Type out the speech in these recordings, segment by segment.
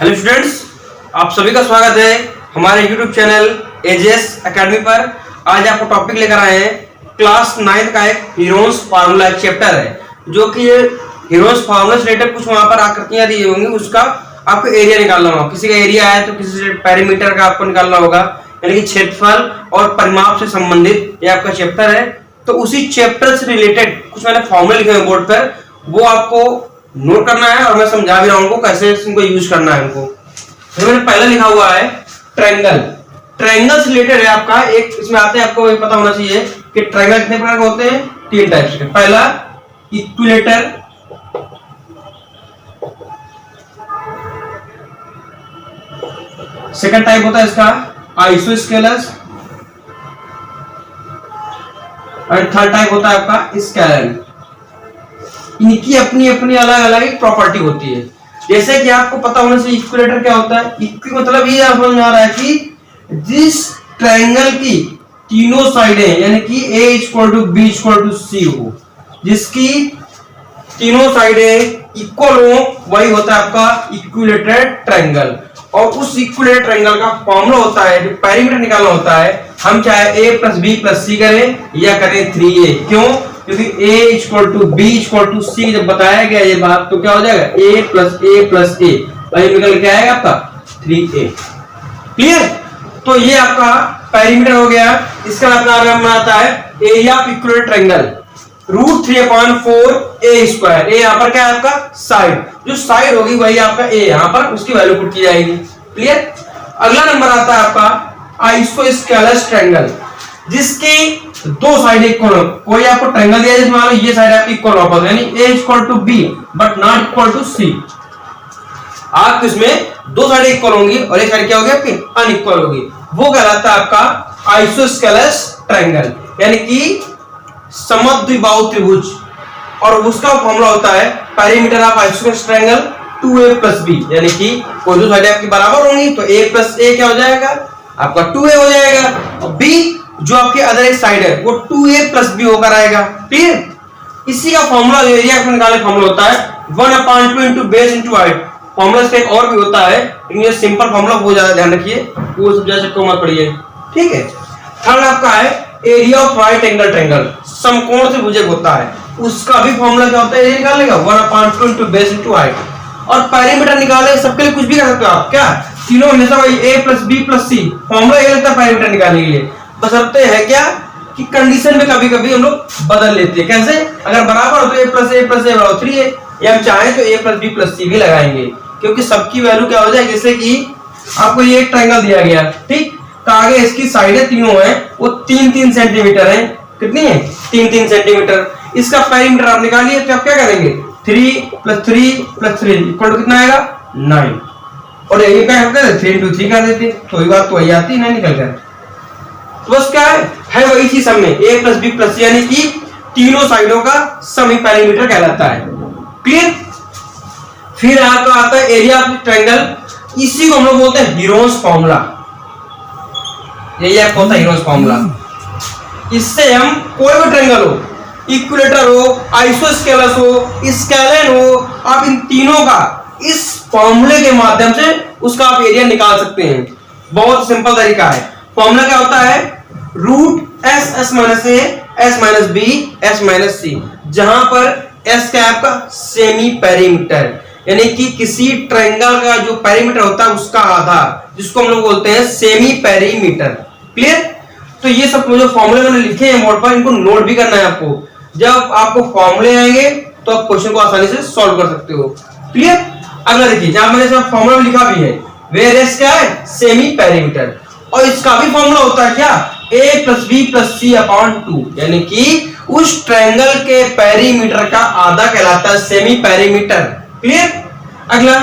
Hello students, आप सभी का स्वागत है हमारे यूट्यूब चैनल एजेएस एकेडमी पर। आज आपको टॉपिक लेकर आए हैं क्लास 9 का एक हीरोन्स फार्मूला चैप्टर है, जो कि ये हीरोन्स फार्मूला से रिलेटेड कुछ वहां पर आकृतियां दी होंगी, उसका आपको एरिया निकालना होगा। किसी का एरिया है तो किसी से पैरामीटर का आपको निकालना होगा, यानी कि क्षेत्रफल और परिमाप से संबंधित ये आपका चैप्टर है। तो उसी चैप्टर से रिलेटेड कुछ मैंने फॉर्मूला लिखे हैं बोर्ड पर, वो आपको नोट करना है और मैं समझा भी रहा हूं कैसे इनको यूज करना है। इनको तो मैंने पहला लिखा हुआ है ट्रायंगल। ट्रायंगल से रिलेटेड है आपका एक, इसमें आते हैं, आपको पता होना चाहिए कि ट्रायंगल कितने प्रकार के होते हैं, 3 टाइप्स के। पहला इक्विलेटर, सेकंड टाइप होता है इसका आइसोस्केलस, और थर्ड टाइप होता है आपका स्केलर। इनकी अपनी अपनी अलग अलग प्रॉपर्टी होती है। जैसे कि आपको पता होना चाहिए इक्विलेटर क्या होता है। इक्वी मतलब ये समझ में आ रहा है कि जिस ट्रायंगल की तीनों साइडें यानी कि A = B = C हो, जिसकी तीनों साइडें इक्वल हो, वही होता है आपका इक्विलेटरल ट्रायंगल। और उस इक्विलेटरल ट्रायंगल का फॉर्मूला होता है, जो पेरीमीटर निकालना होता है, हम चाहे A + B + C करें या करें 3A। क्यों? क्योंकि A = B = C जब बताया गया ये बात, तो क्या हो जाएगा A + A भाई निकल के आएगा आपका 3A। क्लियर? तो ये आपका पेरीमीटर हो गया। इसका नाम आता है area of equilateral triangle, √3/4A²। A यहाँ पर क्या है आपका साइड, जो साइड होगी वही आपका A यहाँ पर उसकी वैल्यू पुट की जाएगी। क्लियर? अगला नंबर आता है आपका आइसोस्केलस ट्रायंगल, जिसकी दो साइड इक्वल हो। कोई आपको ट्रायंगल दिया है जिसमें मान लो ये साइड आपकी इक्वल हो, यानी A = B but not equal to C। आप इसमें दो साइड इक्वल होंगी और एक साइड क्या होगी आपकी अनइक्वल होगी, वो कहलाता है आपका आइसोस्केलस ट्रायंगल, यानी कि समद्विबाहु त्रिभुज। और उसका फॉर्मूला होता है perimeter of isosceles triangle 2A + B, यानी कि कोई दो साइड आपकी बराबर होंगी तो A + A क्या हो जाएगा आपका 2A हो जाएगा, और B जो आपके अदर एक साइड है वो 2A + B होकर आएगा। क्लियर? इसी का फॉर्मूला एरिया का निकालने का फॉर्मूला होता है 1/2 × बेस × हाइट। फॉर्मूला इसका एक और भी होता है, लेकिन ये सिंपल फॉर्मूला हो ज्यादा ध्यान रखिए, वो सब जैसे को मत पढ़िए। ठीक है? थर्ड आपका है area of right angle triangle, समकोण त्रिभुज होता है, उसका भी फॉर्मूला क्या होता है ये निकालने का 1/2 × बेस × हाइट। और पेरीमीटर निकालने सबके लिए कुछ भी कर सकते हो आप, क्या तीनों हमेशा वही A + B + C। फॉर्मूला ये लगता है पेरीमीटर निकालने के लिए, बशर्ते है क्या कि कंडीशन में कभी कभी हम लोग बदल लेते हैं। कैसे? अगर बराबर हो तो A + A + A = 3A, या हम चाहें तो A + B + C भी लगाएंगे, क्योंकि सबकी वैल्यू क्या हो जाएगी। जैसे कि आपको ये एक ट्रायंगल दिया गया, ठीक, तो आगे इसकी साइडें तीनों हैं, वो 3-3 सेंटीमीटर है। कितनी है? 3-3 सेंटीमीटर। इसका पेरीमीटर आप निकालिए तो आप क्या करेंगे 3 + 3 + 3 = कितना आएगा 9। और ये क्या करते हैं 3 × 3 कर देते, तो ये बात तो वही आती है ना निकल कर। तो बस क्या है वही चीज सब में A + B + C, यानी कि तीनों साइडों का सम ही पेरीमीटर कहलाता है। क्लियर? फिर आपका आता है एरिया ऑफ ट्रायंगल, इसी को हम लोग बोलते हैं हीरोन्स फार्मूला। यही आपको होता है हीरोन्स फार्मूला। इससे हम कोई भी ट्रायंगल हो, इक्विलेटर हो, आइसोस्केलस हो, स्केलर हो, आप इन तीनों का इस फॉर्मूले के माध्यम से उसका आप एरिया निकाल सकते हैं। बहुत सिंपल तरीका है। फॉर्मूला क्या होता है √S S - A S - B S - C, जहां पर S क्या है आपका सेमी पेरीमीटर, यानी कि किसी ट्रायंगल का जो पेरीमीटर होता है उसका आधा, जिसको हम लोग बोलते हैं सेमी पेरीमीटर। क्लियर? तो ये सब जो फॉर्मूले मैंने लिखे हैं बोर्ड पर, इनको नोट भी करना है आपको। जब आपको फॉर्मूले आएंगे तो आप क्वेश्चन को आसानी से सॉल्व कर सकते हो। क्लियर? अगला देखिए, जहां मैंने इसमें फॉर्मूला लिखा भी है, वेयर S क्या है सेमी पेरीमीटर, और इसका भी फॉर्मूला होता है क्या A + B + C/2, यानी कि उस ट्रायंगल के पेरीमीटर का आधा कहलाता है सेमी पेरीमीटर। क्लियर? अगला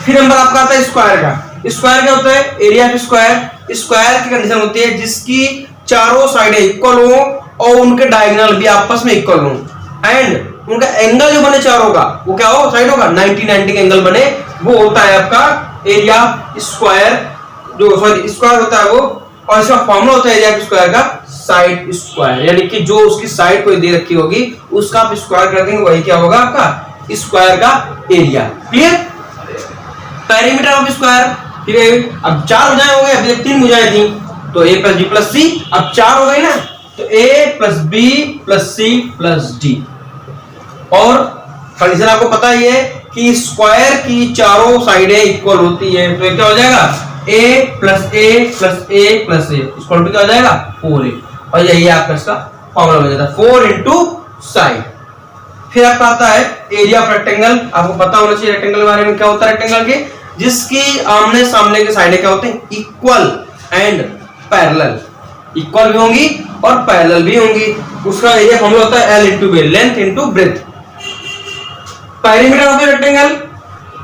फिर नंबर आपका आता है स्क्वायर का। स्क्वायर क्या होता है एरिया ऑफ स्क्वायर। स्क्वायर की कंडीशन होती है जिसकी चारों साइडें इक्वल हो और उनके डायगोनल भी आपस में इक्वल हो, एंड उनका एंगल जो बने चारों का वो क्या हो साइड होगा 90-90 के एंगल बने, वो होता है आपका एरिया स्क्वायर, जो सॉरी स्क्वायर होता है वो। और इसका फॉर्मूला होता है एरिया ऑफ स्क्वायर का साइड स्क्वायर, यानी कि जो उसकी साइड कोई दे रखी होगी उसका आप स्क्वायर कर देंगे, वही क्या होगा आपका स्क्वायर का area. Clear? Perimeter of square, ठीक है। अब 4 भुजाएं हो गए, अभी 3 भुजाएं थी, तो a plus b plus c, अब 4 हो गई ना, तो a plus b plus c plus d. और कंडीशन आपको पता ही है कि स्क्वायर की चारों साइडें इक्वल होती है, तो ये क्या हो जाएगा, a plus a plus a plus a equal to क्या हो जाएगा, 4a। और यही आपका इसका फॉर्मूला बन जाता है 4 इंटू साइड। फिर आपका आता है एरिया ऑफ रेक्टेंगल। आपको पता होना चाहिए रेक्टेंगल के बारे में, क्या होता है रेक्टेंगल के, जिसकी आमने सामने के साइडें क्या होते हैं, इक्वल एंड पैरेलल, इक्वल भी होंगी और पैरेलल भी होंगी। उसका एरिया फॉर्मूला होता है L into b, length into breadth. Perimeter of rectangle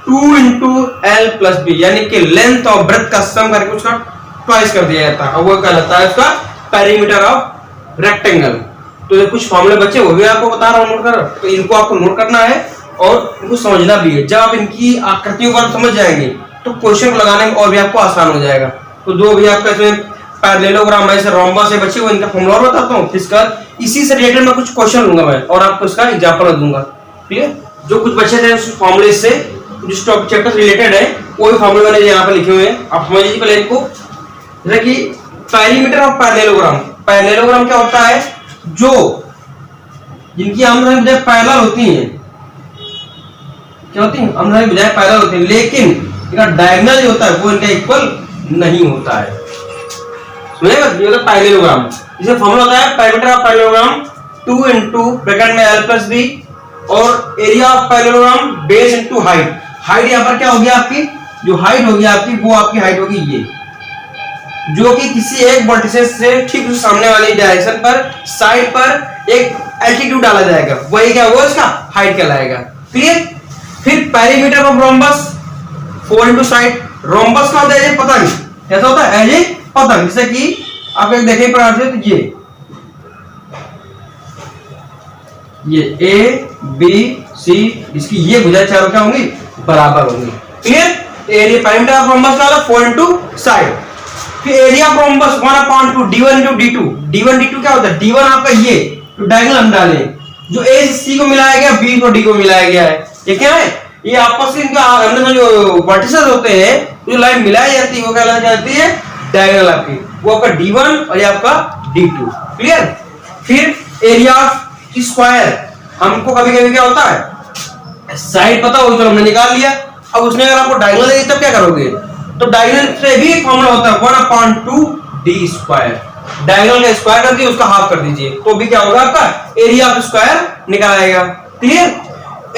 2 into L plus b, यानी कि लेंथ और ब्रेथ का सम करके उसका ट्वाइस कर दिया जाता है, और वो कहलाता है उसका पेरीमीटर ऑफ रेक्टेंगल। तो ये कुछ फॉर्मूले बच्चे वो भी आपको बता रहा हूं, नोट कर, तो इनको आपको नोट करना है और इनको समझना भी है। जब आप इनकी आकृतियों को समझ जाएंगे तो क्वेश्चन को लगाने में और भी आपको आसान हो जाएगा। तो जो भी आपका इसमें पैरेललोग्राम है, रोम्बस है बच्चे, वो इनका फॉर्मूला और बताता हूँ। इसका इसी से रिलेटेड मैं कुछ क्वेश्चन लूंगा मैं, और आपको इसका एग्जांपल दूंगा, ठीक है। जो कुछ बच्चे थे उस फॉर्मूले से जिस टॉपिक चैप्टर से रिलेटेड है, वो भी फॉर्मूले मैंने यहाँ पे लिखे हुए हैं, आप समझ लीजिए पहले इनको। जैसे कि पेरीमीटर ऑफ पैरेललोग्राम, पैरेललोग्राम क्या होता है, जो जिनकी आमने बजाय पैरेलल होती हैं, क्या होती है, आमने बजाय पैरेलल होती है, लेकिन इनका डायगोनल जो होता है वो इनका इक्वल नहीं होता है। सुनिएगा, ये होता है पैरेललोग्राम। इसका फॉर्मूला होता है perimeter of parallelogram 2 into bracket में L प्लस बी, और area of parallelogram base into height. Height यहाँ पर क्या होगी आपकी, जो हाइट होगी आपकी, वो आपकी हाइट होगी ये, जो कि किसी एक वर्टिसेस से ठीक सामने वाली डायरेक्शन पर साइड पर एक एल्टीट्यूड डाला जाएगा, वही क्या होगा, इसका हाइट कहलाएगा। क्लियर। फिर perimeter of rhombus 4 into side. Rhombus का होता है पता नहीं कैसा होता है, एज ए पतंग, जैसे कि आप एक देखें प्रकार से, तो ये ए बी सी, इसकी ये भुजाएं चारों क्या होंगी, बराबर होंगी। Clear. Area perimeter of rhombus का 4 इंटू साइड। फिर area of rhombus 1/2 d1 into d2। d1 d2 क्या होता है, d1 आपका ये तो डायगोनल हम डाले, जो ए सी को मिलाया गया, बी को डी को मिलाया गया है, ये क्या है, ये आपस में इनका हमने जो वर्टिसेस होते हैं, जो लाइन मिलाई जाती है वो क्या जाती है, डायगोनल आपकी, वो आपका d1 और ये आपका d2। क्लियर। फिर एरिया ऑफ स्क्वायर, हमको कभी कभी क्या होता है, साइड पता हो, चलो हमने निकाल लिया, अब उसने अगर आपको डायगोनल दी तब क्या करोगे, तो डायगोनल से भी फॉर्मूला होता है 1/2 d स्क्वायर, डायगोनल का स्क्वायर करके उसका हाफ कर दीजिए, तो भी क्या होगा, आपका एरिया ऑफ स्क्वायर निकल आएगा। Clear.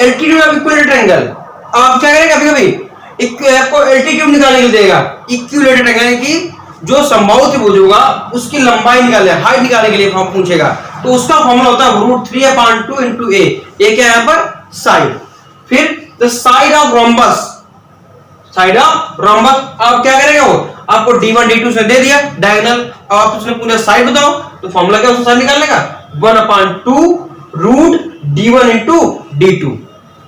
Altitude of equilateral triangle, आप क्या करेंगे, कभी कभी आपको एल्टीट्यूड निकालने के लिए देगा, इक्विलेटरल ट्रायंगल की जो समबाहु त्रिभुज होगा उसकी लंबाई निकालने, हाइट निकालने के लिए फॉर्म पूछेगा, तो उसका फॉर्मूला होता है √3/2 इंटू ए, ये क्या है यहाँ पर, साइड। फिर the side of rhombus, side of rhombus आप क्या करेंगे, वो आपको d1 d2 से दे दिया डायगोनल, अब आप उसने पूरा साइड बताओ, तो फॉर्मूला क्या उसका साइड निकालने का, 1/2 √d1 इंटू d2।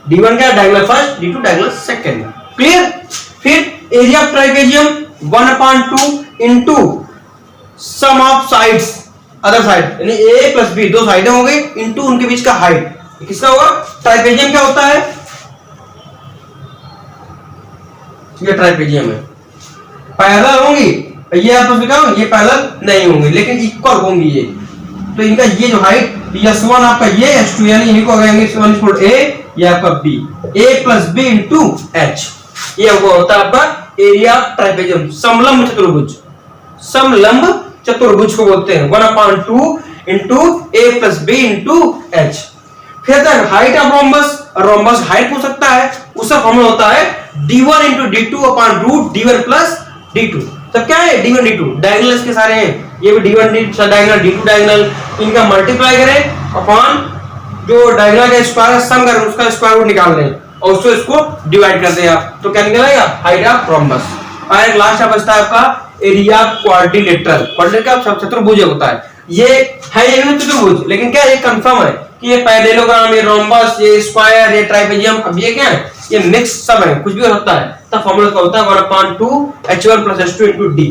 d1 क्या, diagonal first, d2 diagonal second. Clear. फिर area of trapezium 1/2 into sum of sides, other side, यानी ए प्लस बी, दो साइडें हो गई, इंटू उनके बीच का हाइट, किसका होगा, ट्राइपेजियम क्या होता है, ये ट्राइपेजियम है, पैरेलल होंगी, ये आपस में क्या, ये पैरेलल नहीं होंगी लेकिन इक्वल होंगी ये, तो इनका ये जो हाइट, S1 आपका ये, S2 यानी इनको कहेंगे S1 इक्वल A, ये आपका B, A plus B into H, ये होता है आपका एरिया ट्राइपेजियम, समलंब चतुर्भुज, समलंब चतुर्भुज को बोलते हैं, 1/2 into A plus B into H। फिर height of rhombus, rhombus height पूछ सकता है, उसका फॉर्मूला होता है d1 into d2 √d1 plus d2। तब क्या है, d1 d2 डायगोनल इसके सारे हैं, ये भी d1 डायगोनल, d2 डायगोनल, इनका मल्टीप्लाई करें अपॉन जो डायगोनल का स्क्वायर सम करें, उसका स्क्वायर रूट निकाल लें और उसको इसको डिवाइड कर दें आप, तो क्या निकलेगा, हाइट ऑफ रोम्बस। और लास्ट बचता है आपका एरिया क्वाड्रिलेटरल, क्वाड्रिलेटरल का चतुर्भुज होता है, ये है ये भी चतुर्भुज, लेकिन क्या ये कंफर्म है कि ये पैरेललोग्राम, ये रोम्बस, ये स्क्वायर, ये ट्राइपेजियम, अब ये क्या है, ये मिक्स सब है, कुछ भी हो सकता है। तब फॉर्मूला क्या होता है, 1/2 H1 plus H2 into D,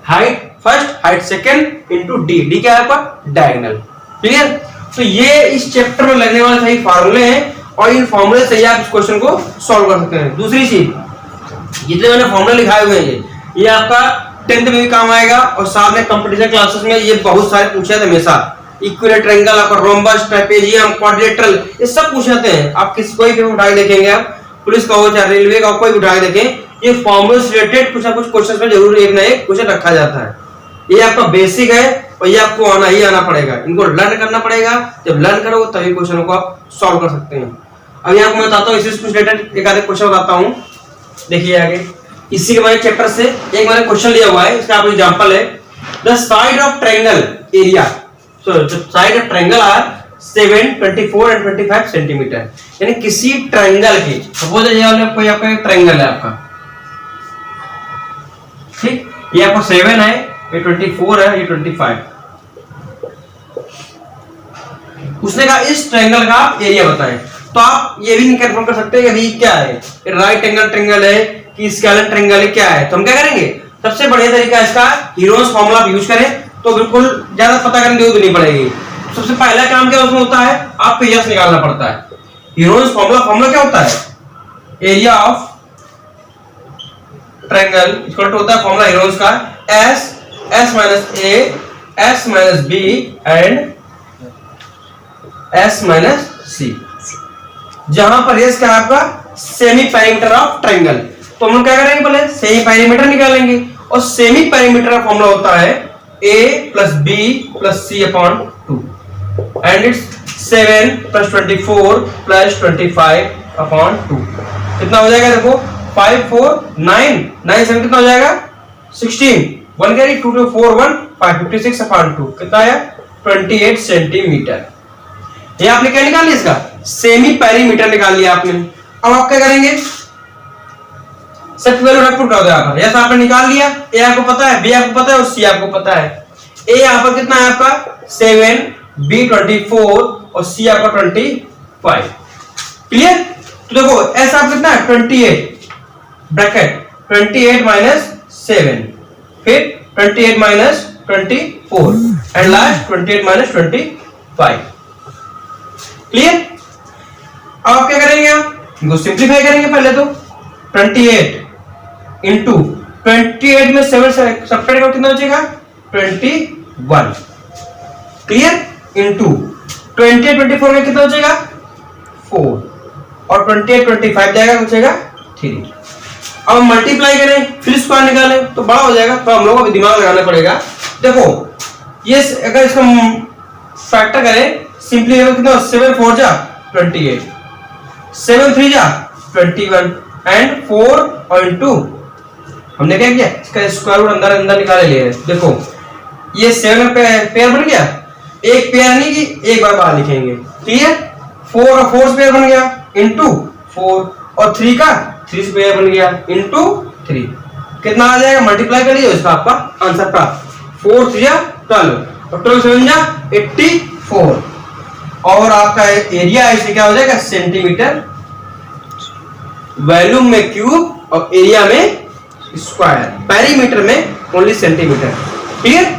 height first, height second into D, D क्या है आपका, डायगोनल। क्लियर। तो ये इस चैप्टर में लगने वाले सही फार्मूले हैं, और इन फॉर्मूले से ही आप इस क्वेश्चन को सॉल्व कर सकते हैं। दूसरी चीज, जितने मैंने फॉर्मूला लिखाए हुए हैं ये आपका 10th में भी काम आएगा और साथ में कंपटीशन क्लासेस में ये बहुत सारे पूछे थे हमेशा। इक्विलेटरल ट्रायंगल, आपका रोम्बस, ट्रेपेजियम, क्वाड्रिलेटरल, ये सब पूछ जाते हैं। आप किस कोई भी उठा के देखेंगे, आप पुलिस का हो चाहे रेलवे का, कोई भी उठा के देखें, ये फॉर्मूला से रिलेटेड कुछ ना कुछ क्वेश्चन में जरूर एक ना एक क्वेश्चन रखा जाता है। ये आपका बेसिक है और ये आपको आना ही आना पड़ेगा, इनको लर्न करना पड़ेगा। जब लर्न करोगे तभी क्वेश्चन को आप सॉल्व कर सकते हैं। अब यहाँ मैं बताता हूँ, इससे कुछ रिलेटेड एक आधे क्वेश्चन बताता हूँ। देखिए आगे इसी के मैंने चैप्टर से एक मैंने क्वेश्चन लिया हुआ है, इसका आप एग्जांपल है the side of triangle area, so the side of triangle are 7, 24 and 25 centimetre. यानी किसी ट्रायंगल की, सपोज ये कोई आपका एक ट्रायंगल है आपका, ठीक, ये आपका 7 है, ये 24 है, ये 25। उसने कहा इस ट्रायंगल का आप एरिया बताएं। तो आप ये भी नहीं कंफर्म कर सकते कि अभी क्या है, राइट एंगल ट्रायंगल है कि स्केलेटल ट्रायंगल है, क्या है। तो हम क्या करेंगे, सबसे बढ़िया तरीका इसका हीरोज फॉर्मूला यूज करें तो बिल्कुल ज्यादा पता करने की जरूरत नहीं पड़ेगी। सबसे पहला काम क्या उसमें होता है, आपको यस निकालना पड़ता है। हीरोज फॉर्मूला क्या होता है, area of triangle equal to होता है फॉर्मूला हीरोज का s minus a, s minus b and s minus c, जहां पर s क्या है आपका सेमी पेरीमीटर ऑफ ट्रायंगल। तो हम लोग क्या करेंगे, पहले सेमी पेरीमीटर निकालेंगे और सेमी पेरीमीटर का फॉर्मूला होता है a plus b plus c upon 2 and it's 7 plus 24 plus 25 upon 2। कितना हो जाएगा, देखो 5 4 9 9 7 कितना हो जाएगा 16, 1 कैरी 2 2 4 1 5 56 अपॉन 2 कितना आया 28 सेंटीमीटर। ये आपने क्या निकाल लिया, इसका सेमी पेरीमीटर निकाल लिया आपने। अब आप क्या करेंगे, सब वैल्यू रख पुट कर दो यहाँ पर। ऐसा आपने निकाल लिया, ए आपको पता है, बी आपको पता है और सी आपको पता है। ए यहाँ पर कितना है आपका 7, बी 24 और सी आपका 25। क्लियर। तो देखो ऐसा आप कितना है 28 ब्रैकेट 28 माइनस 7, फिर 28 minus 24 and last 28 minus 25। Clear. अब आप क्या करेंगे, इनको सिंप्लीफाई करेंगे। पहले तो 28 इंटू 28 में 7 सब्ट्रैक्ट करो कितना बचेगा 21। क्लियर। इंटू 28 24 में कितना बचेगा 4 और 28 25 जाएगा बचेगा 3। अब मल्टीप्लाई करें फिर स्क्वायर निकालें तो बड़ा हो जाएगा, तो हम लोगों को दिमाग लगाना पड़ेगा। देखो ये अगर इसका फैक्टर करें सिंपली कितना 7 4 जा 28, 7 3 जा 21 एंड 4 और इंटू हमने क्या किया इसका स्क्वायर रूट अंदर अंदर निकाले लिए। देखो ये 7 पेयर बन गया, एक पेयर नहीं की एक बार बाहर लिखेंगे। क्लियर। 4 और 4 पेयर बन गया इंटू 4 और 3 का 3 पेयर बन गया इंटू 3। कितना आ जाएगा, मल्टीप्लाई कर लीजिए इसका आपका आंसर प्राप्त। 4 3 12 और 12 7 जा 84 और आपका एरिया इसे क्या हो जाएगा सेंटीमीटर, वॉल्यूम में क्यूब और एरिया में स्क्वायर, पेरीमीटर में ओनली सेंटीमीटर। क्लियर।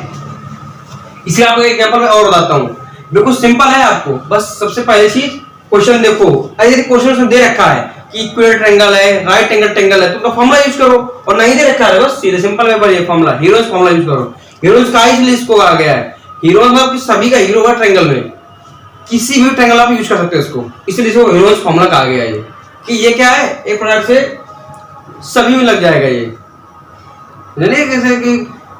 इसे आपको एक एग्जांपल में और बताता हूं, बिल्कुल सिंपल है। आपको बस सबसे पहले चीज क्वेश्चन देखो, यदि क्वेश्चन में दे रखा है कि इक्विलेटरल ट्रायंगल है, राइट एंगल ट्रायंगल है, तो उसका फॉर्मूला यूज करो, और नहीं दे रखा है बस सीधे सिंपल वे पर ये फॉर्मूला हीरोज फॉर्मूला यूज करो। हीरोज का इसलिए इसको आ गया है, हीरोज मतलब कि सभी का हीरो का ट्रायंगल में किसी भी ट्रायंगल आप यूज कर सकते हो इसको, इसलिए इसको हीरोज फॉर्मूला कहा गया है। कि ये क्या है एक प्रकार से सभी में लग जाएगा ये, जैसे कि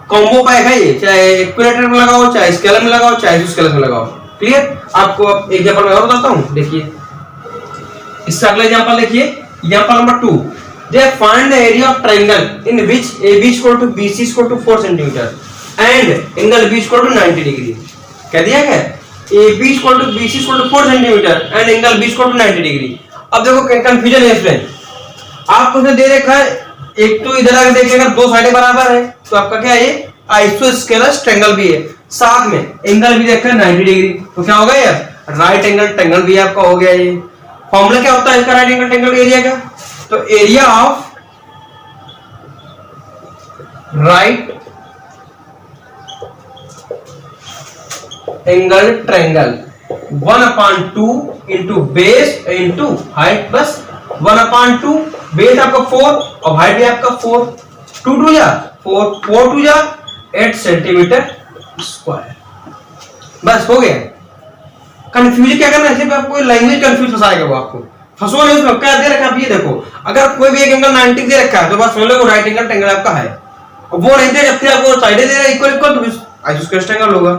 कॉम्बो पैक है ये, चाहे इक्विलेटर में लगाओ, चाहे स्केलर में लगाओ, चाहे स्केलर में लगाओ। क्लियर। आपको अब एग्जांपल में और बताता हूं, देखिए इससे अगला एग्जांपल देखिए, example number 2। They find the area of triangle in which AB equal to BC equal to 4 centimetre and angle B equal to 90 degree. कह दिया क्या AB equal to BC equal to 4 centimetre and angle B equal to 90 degree. अब देखो confusion है इसमें, आपको दे रखा है एक तो इधर आके देखिए अगर दो साइडें बराबर है तो आपका क्या है ये आइसोस्केलस ट्रायंगल भी है, साथ में एंगल भी देखा 90 डिग्री, तो क्या होगा यार राइट एंगल ट्रायंगल भी आपका हो गया। ये फॉर्मूला क्या होता है इसका राइट एंगल ट्रायंगल एरिया का, तो area of right angle triangle 1/2 into base into height plus 1/2 base आपका 4 और हाइट भी आपका 4, 2 2 जा 4, 4 2 जा 8 सेंटीमीटर स्क्वायर। बस हो गया। कंफ्यूज क्या करना है, सिर्फ आपको लैंग्वेज कंफ्यूज फंसाएगा वो, आपको फंसो नहीं उसमें। क्या दे रखा है आप ये देखो, अगर कोई भी एक एंगल 90 दे रखा है तो बस समझ लो वो राइट एंगल ट्रायंगल आपका है, और वो नहीं दे जब फिर आपको साइड दे रहा है इक्वल इक्वल तो आइसोस्केलेस ट्रायंगल होगा।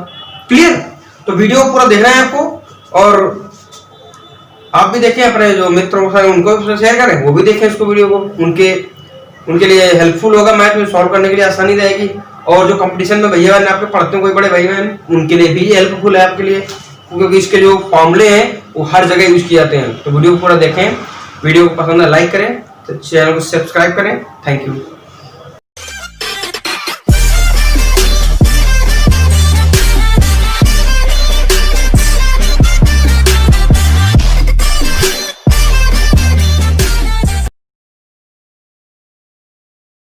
क्लियर? तो वीडियो पूरा देखना है आपको, और आप भी देखें, अपने जो मित्रों के साथ उनको शेयर करें, वो भी देखें इसको वीडियो को, उनके लिए हेल्पफुल होगा, मैथ में सॉल्व करने के लिए आसानी रहेगी। और जो कंपटीशन में भैया बहन आपके पढ़ते हैं कोई बड़े भाई बहन, उनके लिए भी ये हेल्पफुल है आपके लिए, क्योंकि इसके जो फॉर्मूले हैं वो हर जगह यूज किए जाते हैं। तो वीडियो को पूरा देखें, वीडियो को पसंद है लाइक करें, तो चैनल को सब्सक्राइब करें। Thank you.